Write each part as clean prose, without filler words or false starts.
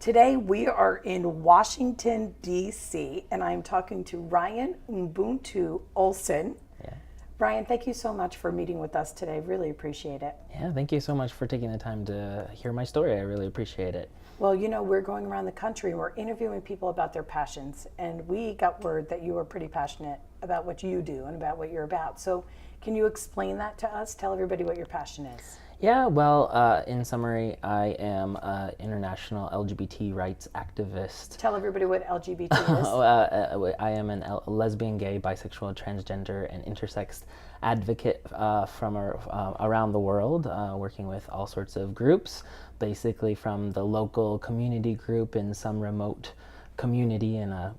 Today we are in Washington, D.C., and I'm talking to Ryan Ubuntu Olson. Yeah. Ryan, thank you so much for meeting with us today. Really appreciate it. Yeah, thank you so much for taking the time to hear my story. I really appreciate it. Well, you know, we're going around the country and we're interviewing people about their passions, and we got word that you were pretty passionate about what you do and about what you're about. So can you explain that to us? Tell everybody what your passion is. Yeah, well, in summary, I am an international LGBT rights activist. Tell everybody what LGBT is. I am a lesbian, gay, bisexual, transgender, and intersex advocate from around the world, working with all sorts of groups, basically from the local community group in some remote community in a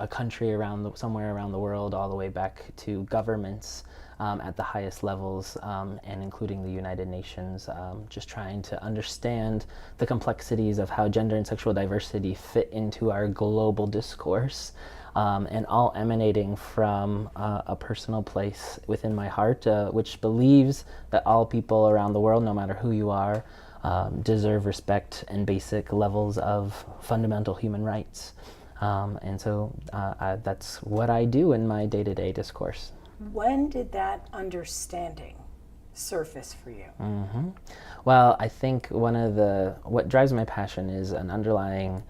country somewhere around the world, all the way back to governments at the highest levels, and including the United Nations, just trying to understand the complexities of how gender and sexual diversity fit into our global discourse, and all emanating from a personal place within my heart, which believes that all people around the world, no matter who you are, deserve respect and basic levels of fundamental human rights. And so that's what I do in my day-to-day discourse. When did that understanding surface for you? Mm-hmm. Well, I think what drives my passion is an underlying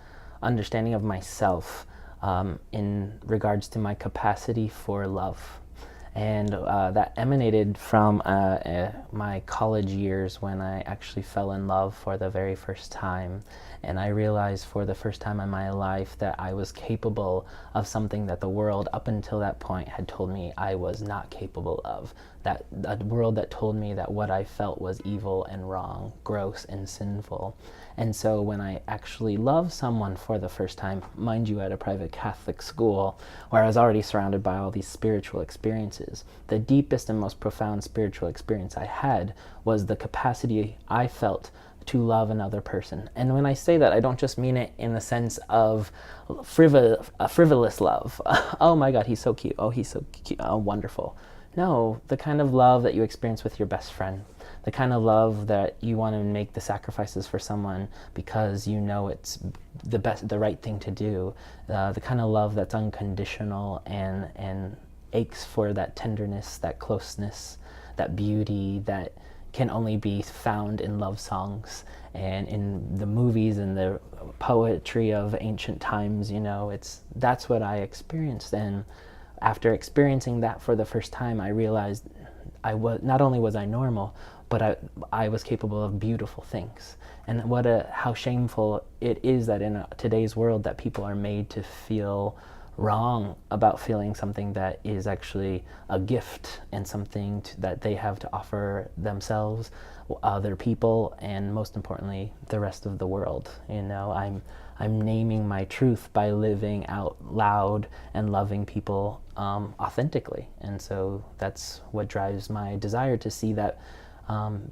understanding of myself in regards to my capacity for love. And that emanated from my college years when I actually fell in love for the very first time. And I realized for the first time in my life that I was capable of something that the world up until that point had told me I was not capable of. That world that told me that what I felt was evil and wrong, gross and sinful. And so when I actually loved someone for the first time, mind you, at a private Catholic school, where I was already surrounded by all these spiritual experiences, the deepest and most profound spiritual experience I had was the capacity I felt to love another person. And when I say that, I don't just mean it in the sense of frivolous love. Oh my God, he's so cute. Oh, he's so cute. Oh, wonderful. No, the kind of love that you experience with your best friend. The kind of love that you want to make the sacrifices for someone because you know it's the right thing to do. The kind of love that's unconditional and aches for that tenderness, that closeness, that beauty that can only be found in love songs and in the movies and the poetry of ancient times. You know, that's what I experienced. And after experiencing that for the first time, I realized not only was I normal, but I was capable of beautiful things. And how shameful it is that in today's world that people are made to feel wrong about feeling something that is actually a gift and something that they have to offer themselves, other people, and most importantly, the rest of the world. You know, I'm naming my truth by living out loud and loving people authentically. And so that's what drives my desire to see that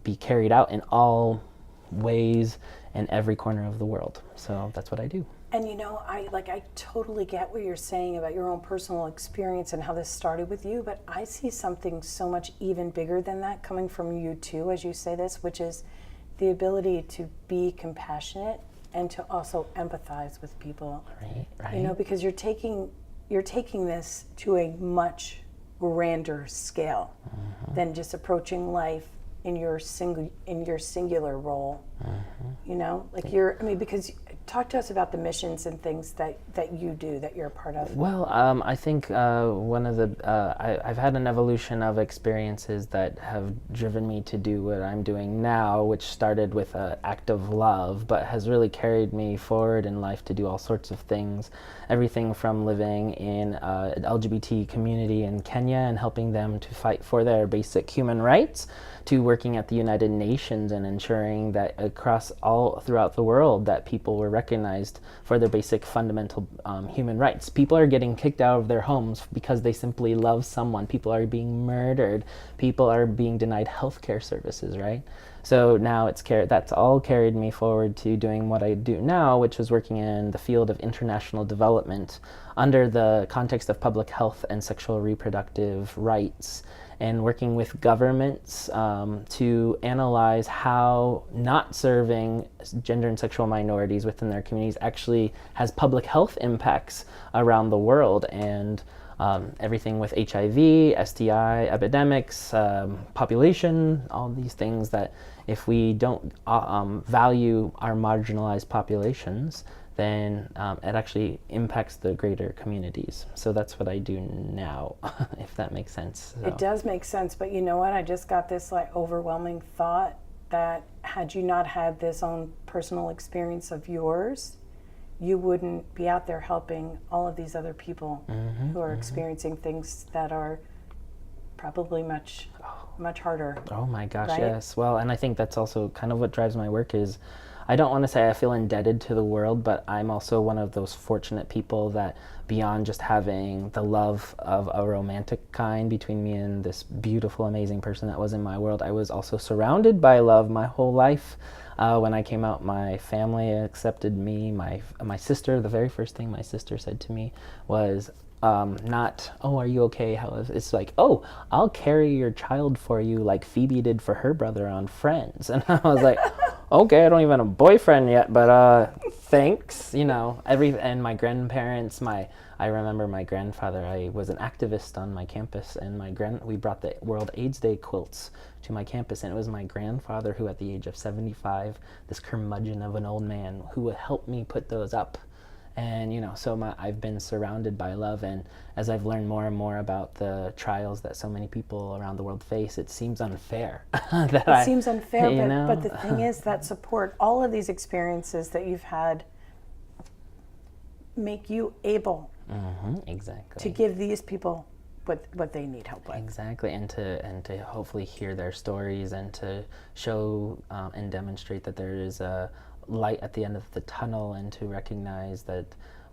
be carried out in all ways in every corner of the world. So that's what I do. And you know, I totally get what you're saying about your own personal experience and how this started with you, but I see something so much even bigger than that coming from you too, as you say this, which is the ability to be compassionate and to also empathize with people. Right. You know, because you're taking this to a much grander scale than just approaching life in your singular role. You know, like because talk to us about the missions and things that you do, that you're a part of. Well, I think one of I've had an evolution of experiences that have driven me to do what I'm doing now, which started with an act of love, but has really carried me forward in life to do all sorts of things. Everything from living in an LGBT community in Kenya and helping them to fight for their basic human rights, to working at the United Nations and ensuring that across all throughout the world that people were recognized for their basic fundamental human rights. People are getting kicked out of their homes because they simply love someone. People are being murdered. People are being denied healthcare services, right? So now that's all carried me forward to doing what I do now, which is working in the field of international development under the context of public health and sexual reproductive rights, and working with governments to analyze how not serving gender and sexual minorities within their communities actually has public health impacts around the world, and everything with HIV, STI epidemics, population, all these things that if we don't value our marginalized populations, then it actually impacts the greater communities. So that's what I do now, if that makes sense. So. It does make sense, but you know what? I just got this like overwhelming thought that had you not had this own personal experience of yours, you wouldn't be out there helping all of these other people who are experiencing things that are probably much harder. Oh my gosh, right? yes. Well, and I think that's also kind of what drives my work is, I don't want to say I feel indebted to the world, but I'm also one of those fortunate people that beyond just having the love of a romantic kind between me and this beautiful, amazing person that was in my world, I was also surrounded by love my whole life. When I came out, my family accepted me. My sister, the very first thing my sister said to me was, not, oh, are you okay? How is it's like, oh, I'll carry your child for you like Phoebe did for her brother on Friends. And I was like, okay, I don't even have a boyfriend yet, but thanks. You know, and my grandparents, I remember my grandfather, I was an activist on my campus, and we brought the World AIDS Day quilts to my campus, and it was my grandfather who, at the age of 75, this curmudgeon of an old man, who would help me put those up. And, you know, so I've been surrounded by love, and as I've learned more and more about the trials that so many people around the world face, it seems unfair. It seems unfair, but the know? thing is that support, all of these experiences that you've had make you able exactly. to give these people what they need help with. Exactly, and to hopefully hear their stories, and to show and demonstrate that there is a light at the end of the tunnel, and to recognize that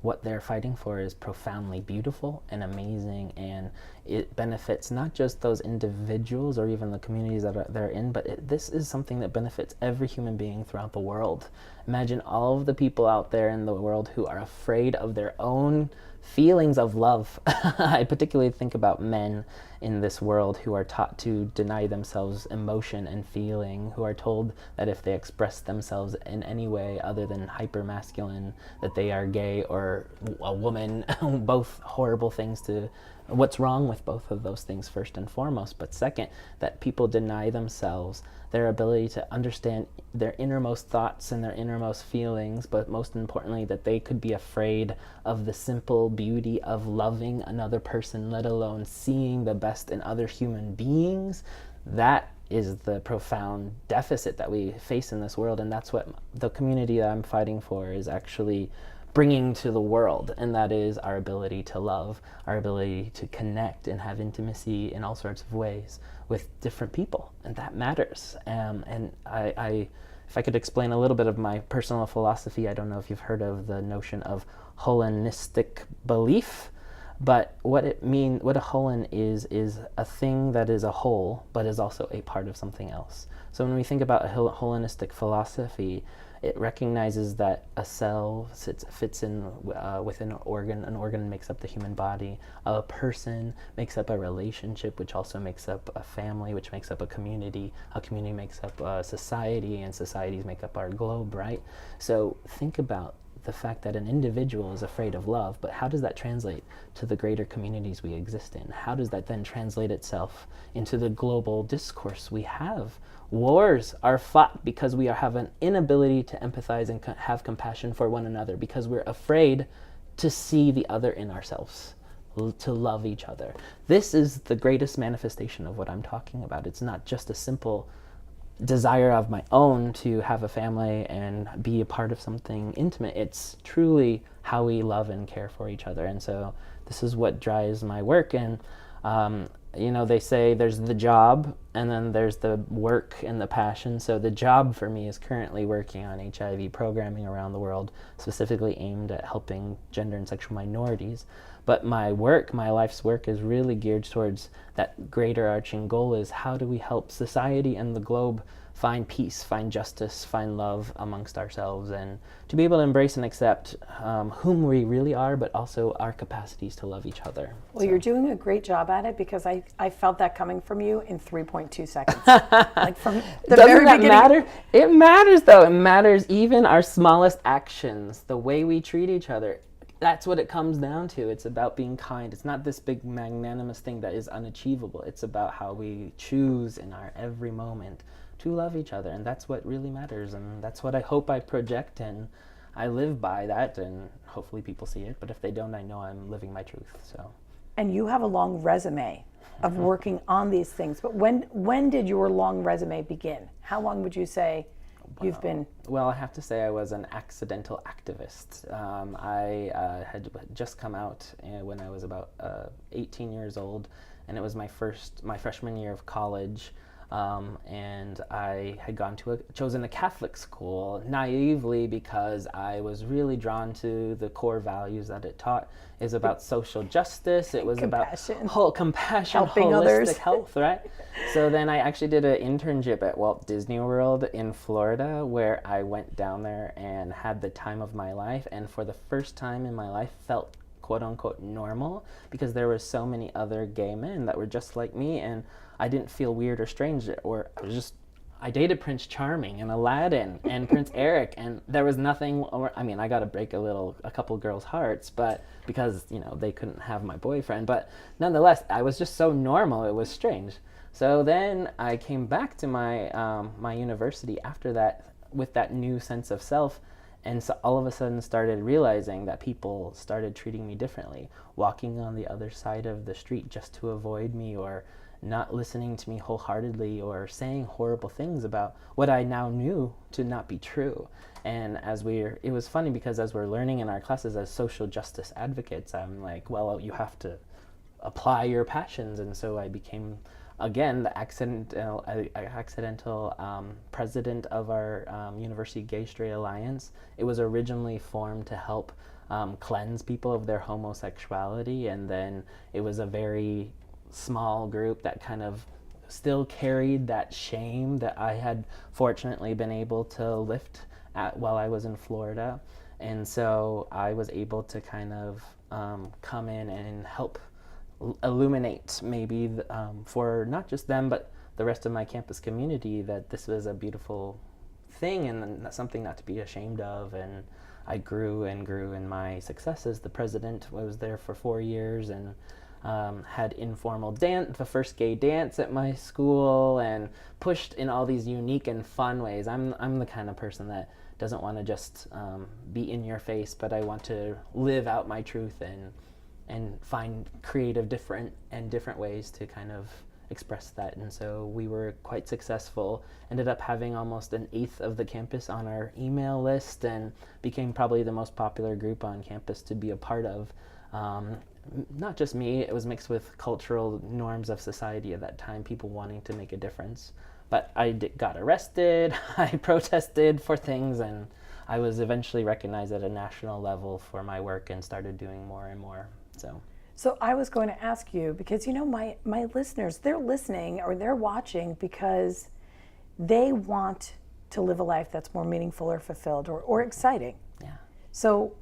what they're fighting for is profoundly beautiful and amazing, and it benefits not just those individuals or even the communities that they're in, but this is something that benefits every human being throughout the world. Imagine all of the people out there in the world who are afraid of their own feelings of love. I particularly think about men in this world who are taught to deny themselves emotion and feeling, who are told that if they express themselves in any way other than hyper-masculine, that they are gay or a woman. Both horrible things to... What's wrong with both of those things, first and foremost? But second, that people deny themselves their ability to understand their innermost thoughts and their innermost feelings, but most importantly, that they could be afraid of the simple beauty of loving another person, let alone seeing the best in other human beings. That is the profound deficit that we face in this world, and that's what the community that I'm fighting for is actually bringing to the world, and that is our ability to love, our ability to connect and have intimacy in all sorts of ways with different people, and that matters. And if I could explain a little bit of my personal philosophy, I don't know if you've heard of the notion of holistic belief, but what a holen is a thing that is a whole, but is also a part of something else. So when we think about a holistic philosophy, it recognizes that a cell fits in within an organ makes up the human body, a person makes up a relationship, which also makes up a family, which makes up a community makes up a society, and societies make up our globe, right? So think about the fact that an individual is afraid of love, but how does that translate to the greater communities we exist in? How does that then translate itself into the global discourse we have? Wars are fought because we have an inability to empathize and have compassion for one another, because we're afraid to see the other in ourselves, to love each other. This is the greatest manifestation of what I'm talking about. It's not just a simple desire of my own to have a family and be a part of something intimate. It's truly how we love and care for each other. And so this is what drives my work. And you know, they say there's the job and then there's the work and the passion. So the job for me is currently working on HIV programming around the world, specifically aimed at helping gender and sexual minorities. But my work, my life's work, is really geared towards that greater arching goal: is how do we help society and the globe find peace, find justice, find love amongst ourselves, and to be able to embrace and accept whom we really are, but also our capacities to love each other. Well, you're doing a great job at it, because I felt that coming from you in 3.2 seconds. Like from the Doesn't very that beginning. matter? It matters, though. It matters even our smallest actions, the way we treat each other. That's what it comes down to. It's about being kind. It's not this big magnanimous thing that is unachievable. It's about how we choose in our every moment to love each other, and that's what really matters, and that's what I hope I project, and I live by that, and hopefully people see it, but if they don't, I know I'm living my truth. So. And you have a long resume of working on these things, but when did your long resume begin? How long would you say you've been? Well, I have to say I was an accidental activist. I had just come out when I was about 18 years old, and it was my freshman year of college. And I had chosen a Catholic school naively because I was really drawn to the core values that it taught. It was about social justice. It was Compassion. about compassion, Helping holistic others. health, right? So then I actually did an internship at Walt Disney World in Florida, where I went down there and had the time of my life, and for the first time in my life felt quote unquote normal, because there were so many other gay men that were just like me, and I didn't feel weird or strange, or I dated Prince Charming and Aladdin and Prince Eric, and there was nothing, I mean, I got to break a couple girls' hearts, but because, they couldn't have my boyfriend, but nonetheless, I was just so normal, it was strange. So then I came back to my university after that with that new sense of self, and so all of a sudden started realizing that people started treating me differently, walking on the other side of the street just to avoid me, or not listening to me wholeheartedly, or saying horrible things about what I now knew to not be true. And it was funny, because as we're learning in our classes as social justice advocates, I'm like, well, you have to apply your passions. And so I became, again, the accidental president of our University Gay Straight Alliance. It was originally formed to help cleanse people of their homosexuality, and then it was a very small group that kind of still carried that shame that I had fortunately been able to lift while I was in Florida. And so I was able to kind of come in and help illuminate maybe for not just them, but the rest of my campus community, that this was a beautiful thing and something not to be ashamed of. And I grew and grew in my successes. The president was there for 4 years, and had informal dance, the first gay dance at my school, and pushed in all these unique and fun ways. I'm the kind of person that doesn't want to just be in your face, but I want to live out my truth and find creative different ways to kind of express that. And so we were quite successful, ended up having almost 1/8 of the campus on our email list, and became probably the most popular group on campus to be a part of. Not just me, it was mixed with cultural norms of society at that time, people wanting to make a difference. But I got arrested, I protested for things, and I was eventually recognized at a national level for my work and started doing more and more. So I was going to ask you, because my listeners, they're listening or they're watching because they want to live a life that's more meaningful or fulfilled or exciting. Yeah. So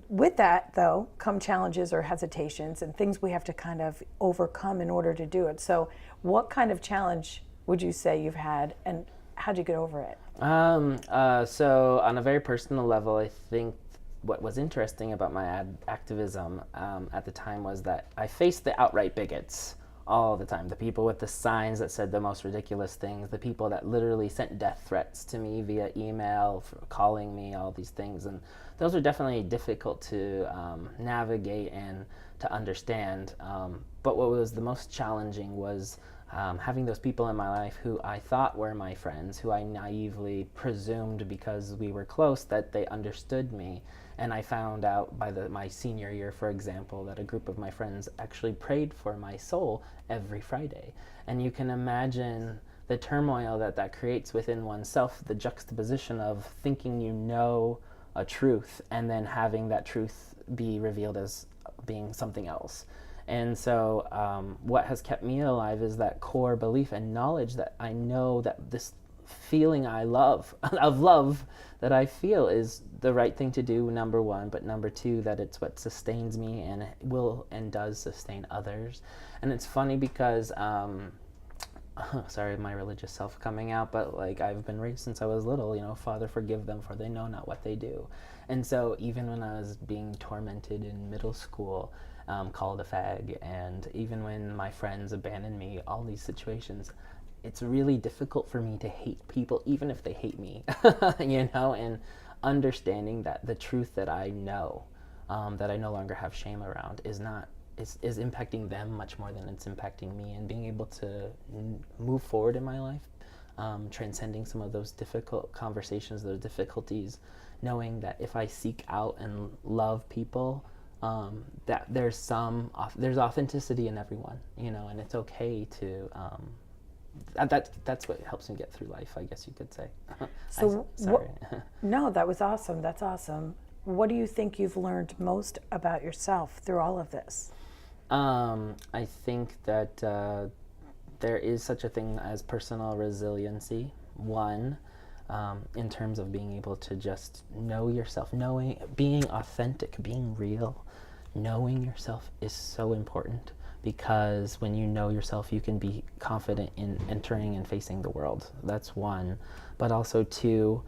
with that, though, come challenges or hesitations and things we have to kind of overcome in order to do it. So what kind of challenge would you say you've had, and how'd you get over it? So on a very personal level, I think what was interesting about my activism at the time was that I faced the outright bigots all the time. The people with the signs that said the most ridiculous things, the people that literally sent death threats to me via email, for calling me, all these things. And those are definitely difficult to navigate and to understand. But what was the most challenging was having those people in my life who I thought were my friends, who I naively presumed because we were close that they understood me. And I found out by my senior year, for example, that a group of my friends actually prayed for my soul every Friday. And you can imagine the turmoil that creates within oneself, the juxtaposition of thinking you know a truth and then having that truth be revealed as being something else. And so what has kept me alive is that core belief and knowledge that I know that this feeling I love, of love that I feel is the right thing to do, number one, but number two, that it's what sustains me and will and does sustain others. And it's funny because, sorry, my religious self coming out, but like I've been raised since I was little, Father, forgive them for they know not what they do. And so even when I was being tormented in middle school, called a fag, and even when my friends abandoned me, all these situations, it's really difficult for me to hate people, even if they hate me, and understanding that the truth that I know, that I no longer have shame around, is impacting them much more than it's impacting me, and being able to move forward in my life, transcending some of those difficult conversations, those difficulties, knowing that if I seek out and love people, that there's authenticity in everyone, and it's okay to, that's what helps me get through life, I guess you could say. So, sorry. No, that was awesome. That's awesome. What do you think you've learned most about yourself through all of this? I think that there is such a thing as personal resiliency. One, in terms of being able to just know yourself, being authentic, being real, knowing yourself is so important, because when you know yourself, you can be confident in entering and facing the world. That's one. But also two,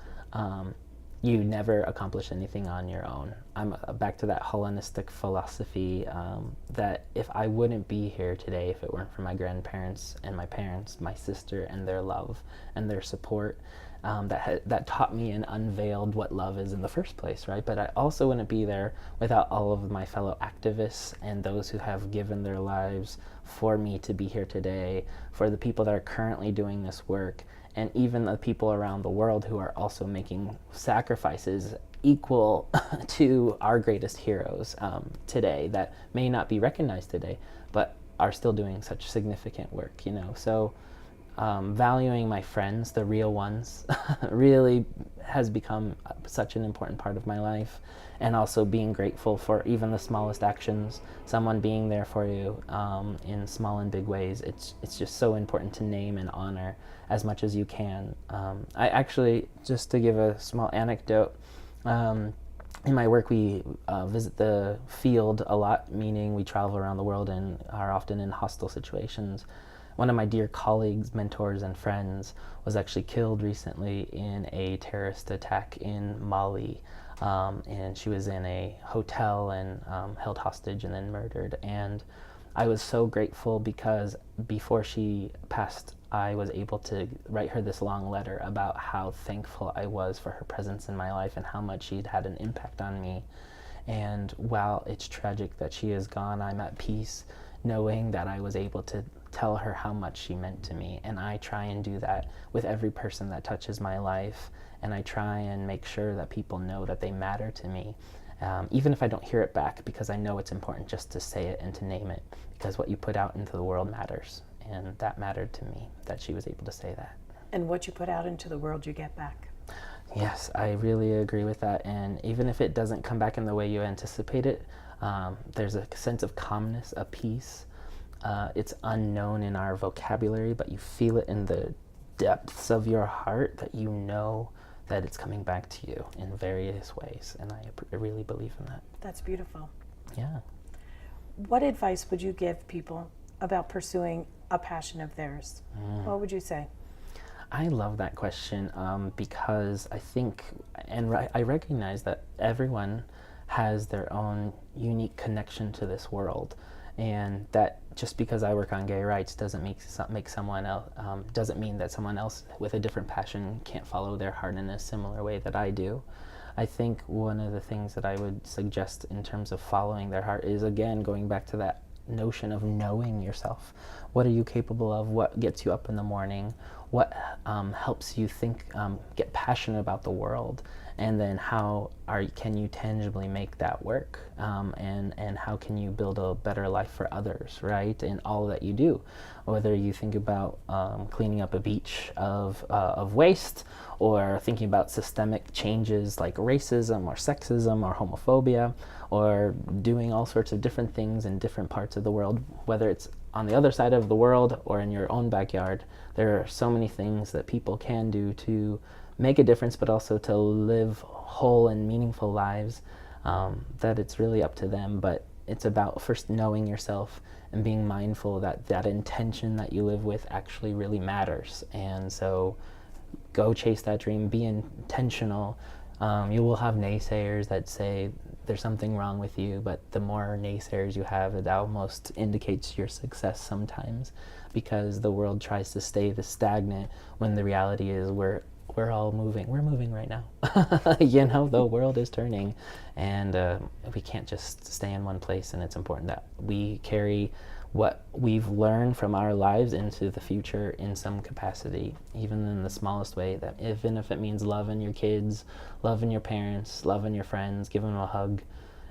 you never accomplish anything on your own. I'm back to that Hellenistic philosophy, that if I wouldn't be here today if it weren't for my grandparents and my parents, my sister, and their love and their support, that taught me and unveiled what love is in the first place, right? But I also wouldn't be there without all of my fellow activists and those who have given their lives for me to be here today, for the people that are currently doing this work, and even the people around the world who are also making sacrifices equal to our greatest heroes today, that may not be recognized today, but are still doing such significant work, So valuing my friends, the real ones, really has become such an important part of my life. And also being grateful for even the smallest actions, someone being there for you in small and big ways. It's just so important to name and honor as much as you can. I actually, just to give a small anecdote, in my work we visit the field a lot, meaning we travel around the world and are often in hostile situations. One of my dear colleagues, mentors, and friends was actually killed recently in a terrorist attack in Mali. And she was in a hotel and held hostage and then murdered. And I was so grateful because before she passed, I was able to write her this long letter about how thankful I was for her presence in my life and how much she'd had an impact on me. And while it's tragic that she is gone, I'm at peace knowing that I was able to tell her how much she meant to me. And I try and do that with every person that touches my life. And I try and make sure that people know that they matter to me, even if I don't hear it back, because I know it's important just to say it and to name it, because what you put out into the world matters. And that mattered to me, that she was able to say that. And what you put out into the world, you get back. Yes, I really agree with that. And even if it doesn't come back in the way you anticipate it, there's a sense of calmness, a peace. It's unknown in our vocabulary, but you feel it in the depths of your heart, that you know that it's coming back to you in various ways. And I really believe in that. That's beautiful. Yeah. What advice would you give people about pursuing a passion of theirs? What would you say? I love that question because I think, and I recognize that everyone has their own unique connection to this world, and that just because I work on gay rights doesn't make someone else, doesn't mean that someone else with a different passion can't follow their heart in a similar way that I do. I think one of the things that I would suggest in terms of following their heart is, again, going back to that notion of knowing yourself. What are you capable of? What gets you up in the morning? What helps you think, get passionate about the world? And then how can you tangibly make that work? And how can you build a better life for others, right? In all that you do, whether you think about cleaning up a beach of waste, or thinking about systemic changes like racism or sexism or homophobia, or doing all sorts of different things in different parts of the world, whether it's on the other side of the world or in your own backyard, there are so many things that people can do to make a difference, but also to live whole and meaningful lives, that it's really up to them. But it's about first knowing yourself and being mindful that that intention that you live with actually really matters. And so go chase that dream, be intentional. You will have naysayers that say there's something wrong with you, but the more naysayers you have, it almost indicates your success sometimes, because the world tries to stay stagnant when the reality is we're all moving. We're moving right now. You know, the world is turning, and we can't just stay in one place, and it's important that we carry what we've learned from our lives into the future in some capacity, even in the smallest way, that even if it means loving your kids, loving your parents, loving your friends, giving them a hug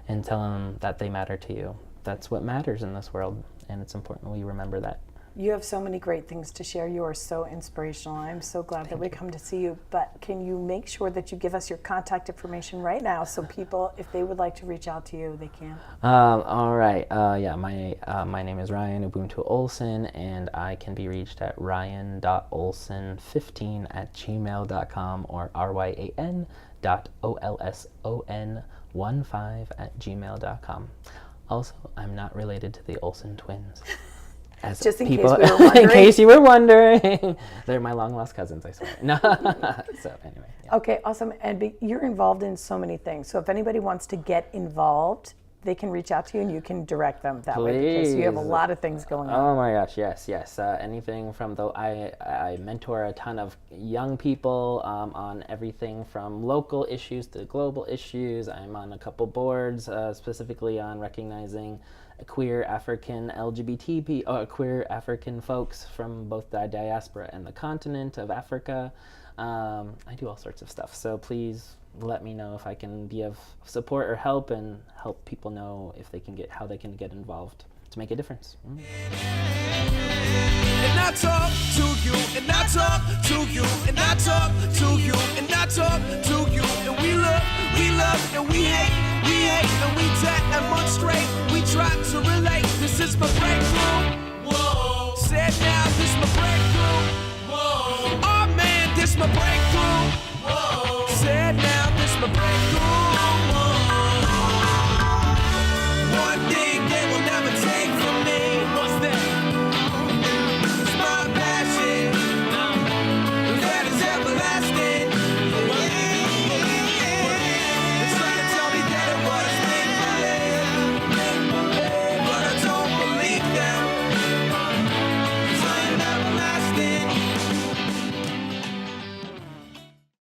and telling them that they matter to you. That's what matters in this world, and it's important we remember that. You have so many great things to share. You are so inspirational. I'm so glad that we come to see you. But can you make sure that you give us your contact information right now, so people, if they would like to reach out to you, they can? All right. Yeah, my name is Ryan Ubuntu Olson, and I can be reached at ryan.olson15@gmail.com or ryan.olson15@gmail.com. Also, I'm not related to the Olson twins. As just in people, case we were wondering. In case you were wondering. They're my long lost cousins, I swear. No. So anyway. Yeah. Okay, awesome. And you're involved in so many things. So if anybody wants to get involved, they can reach out to you and you can direct them that way, because you have a lot of things going on. Oh my gosh, yes. Anything from I mentor a ton of young people on everything from local issues to global issues. I'm on a couple boards specifically on recognizing queer African queer African folks from both the diaspora and the continent of Africa. I do all sorts of stuff, so please let me know if I can be of support or help, and help people know if they can how they can get involved to make a difference. And I talk to you, and I talk to you, and I talk to you, and I talk to you, and we love, and we hate.